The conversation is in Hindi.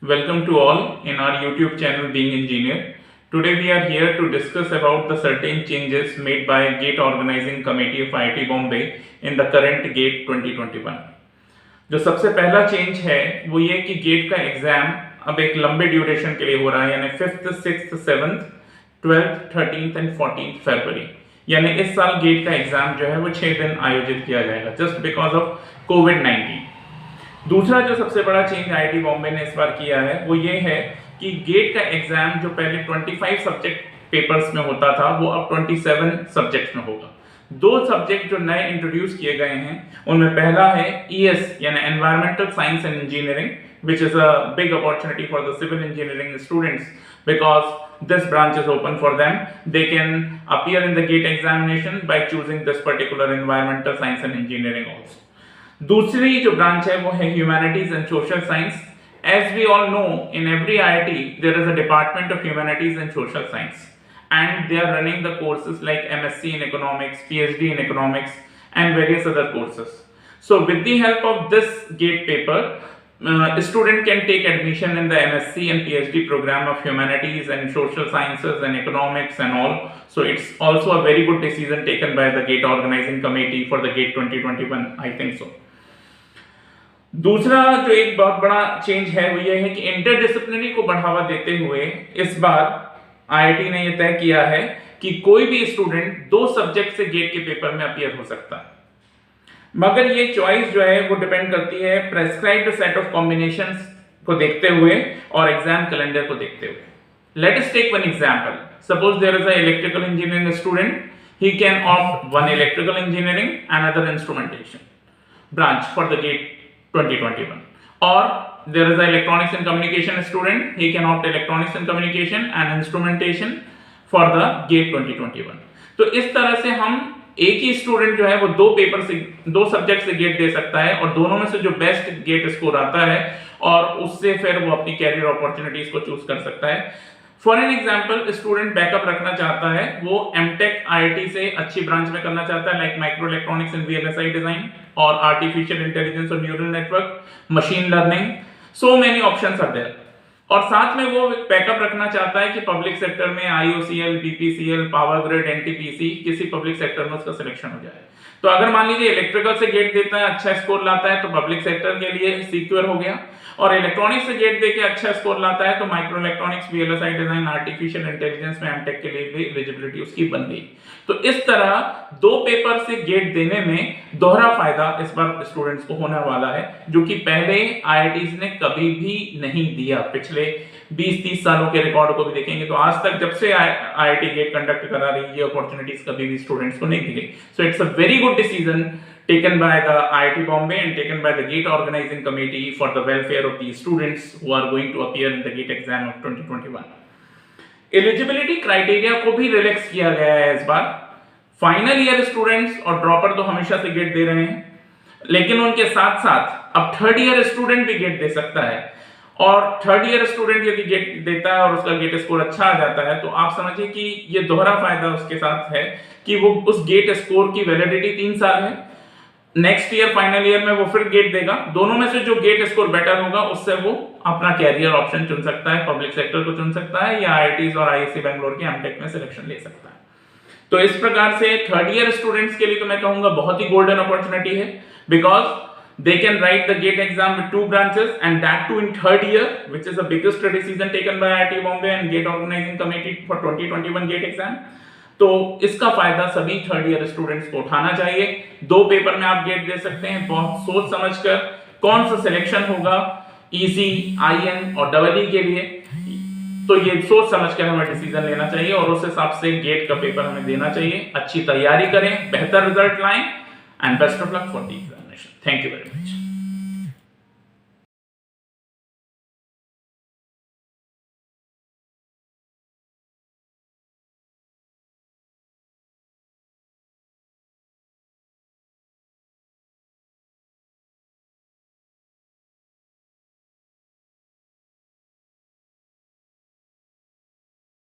Welcome to all in our YouTube channel Being Engineer. Today we are here to discuss about the certain changes made by GATE Organizing Committee of IIT Bombay in the current GATE 2021. जो सबसे पहला चेंज है वो ये कि गेट का एग्जाम अब एक लंबे ड्यूरेशन के लिए हो रहा है, यानी 5th, 6th, 7th, 12th, 13th and 14th फरवरी। यानी इस साल गेट का एग्जाम जो है वो 6 दिन आयोजित किया जाएगा जस्ट बिकॉज ऑफ कोविड-19। दूसरा जो सबसे बड़ा चेंज आईआईटी बॉम्बे ने इस बार किया है वो ये है कि गेट का एग्जाम जो पहले 25 सब्जेक्ट पेपर्स में होता था वो अब 27 सब्जेक्ट्स में होगा। दो सब्जेक्ट जो नए इंट्रोड्यूस किए गए हैं उनमें पहला है ईएस यानी environmental science and engineering, which is a big opportunity for the civil engineering students because this branch is open for them. They can appear in the GATE examination by choosing this particular environmental science and engineering also. दूसरी जो ब्रांच है वो है humanities and social science. As we all know, in every IIT there is a department of humanities and social science and they are running the courses like MSc in economics, PhD in economics and various other courses. So with the help of this GATE paper, a student can take admission in the MSc and PhD program of humanities and social sciences and economics and all. So it's also a very good decision taken by the GATE organizing committee for the GATE 2021, I think so. दूसरा जो एक बहुत बड़ा चेंज है वो ये है कि इंटरडिसिप्लिनरी को बढ़ावा देते हुए इस बार आईआईटी ने यह तय किया है कि कोई भी स्टूडेंट 2 सब्जेक्ट से गेट के पेपर में अपीयर हो सकता है, मगर ये चॉइस जो है वो डिपेंड करती है प्रेस्क्राइब्ड सेट ऑफ कॉम्बिनेशंस को देखते हुए और एग्जाम कैलेंडर को देखते हुए। Let us take one example. Suppose there is a electrical engineering student, he can opt one electrical engineering and other instrumentation branch for the GATE 2021, or there is an electronics and communication student, he can opt electronics and communication and instrumentation for the GATE 2021। तो इस तरह से हम एक ही स्टूडेंट जो है वो 2 सब्जेक्ट से गेट दे सकता है और दोनों में से जो बेस्ट गेट स्कोर आता है और उससे फिर वो अपनी कैरियर अपॉर्चुनिटीज को चूज कर सकता है। For an example, student backup रखना चाहता है, वो एमटेक आईआईटी से अच्छी ब्रांच में करना चाहता है like micro electronics and VLSI design और आर्टिफिशियल इंटेलिजेंस और neural network, machine learning, so many options are there. और साथ में वो बैकअप रखना चाहता है कि पब्लिक सेक्टर में IOCL, BPCL, power grid, NTPC किसी पब्लिक सेक्टर में उसका सिलेक्शन हो जाए। तो अगर मान लीजिए इलेक्ट्रिकल से गेट देता है, अच्छा स्कोर लाता है तो पब्लिक सेक्टर के लिए सिक्योर हो गया, और इलेक्ट्रॉनिक्स से गेट देके अच्छा स्कोर लाता है तो micro electronics, VLSI design, artificial intelligence में एमटेक के लिए भी एलिजिबिलिटी उसकी बन गई। तो इस तरह 2 पेपर से गेट देने में दोहरा फायदा इस बार स्टूडेंट्स को होने वाला है, जो कि पहले आईआईटीज ने कभी भी नहीं दिया। पिछले 20-30 सालों के रिकॉर्ड को भी देखेंगे तो आज तक जब से आईआईटी गेट कंडक्ट करा रही है, ये अपॉर्चुनिटीज कभी भी स्टूडेंट्स को नहीं दी गई। So it's a very good decision taken by the IIT Bombay and taken by the GATE organizing committee for the welfare of the students who are going to appear in the GATE exam of 2021. Eligibility criteria को भी रिलैक्स किया गया है इस बार। फाइनल ईयर स्टूडेंट्स और ड्रॉपर तो हमेशा से गेट दे रहे हैं, लेकिन उनके साथ साथ अब 3rd ईयर स्टूडेंट भी गेट दे सकता है। और 3rd ईयर स्टूडेंट यदि गेट देता है और उसका गेट स्कोर अच्छा आ जाता है तो आप समझिए कि ये दोहरा फायदा उसके साथ है कि वो उस गेट स्कोर की वैलिडिटी 3 साल है। नेक्स्ट ईयर फाइनल ईयर में वो फिर गेट देगा, दोनों में से जो गेट स्कोर बेटर होगा उससे वो अपना कैरियर ऑप्शन चुन सकता है, पब्लिक सेक्टर को चुन सकता है या आईआईटीज और आईआईसी बैंगलोर के एमटेक में सिलेक्शन ले सकता है। तो इस प्रकार से 3rd ईयर स्टूडेंट्स के लिए तो मैं कहूंगा बहुत ही गोल्डन अपॉर्चुनिटी है, because they can write the GATE exam with 2 branches and that too in 3rd year, which is the biggest decision taken by IIT Bombay and GATE organizing committee for 2021 GATE exam। तो इसका फायदा सभी 3rd ईयर स्टूडेंट्स को उठाना चाहिए। 2 पेपर में आप गेट दे सकते हैं, बहुत सोच समझकर कौन सा सिलेक्शन होगा इजी, आईएन और डबल ई के लिए, तो ये सोच समझकर हमें डिसीजन लेना चाहिए और उस हिसाब से गेट का पेपर हमें देना चाहिए। अच्छी तैयारी करें, बेहतर रिजल्ट लाएं and best of luck for the examination. Thank you very much.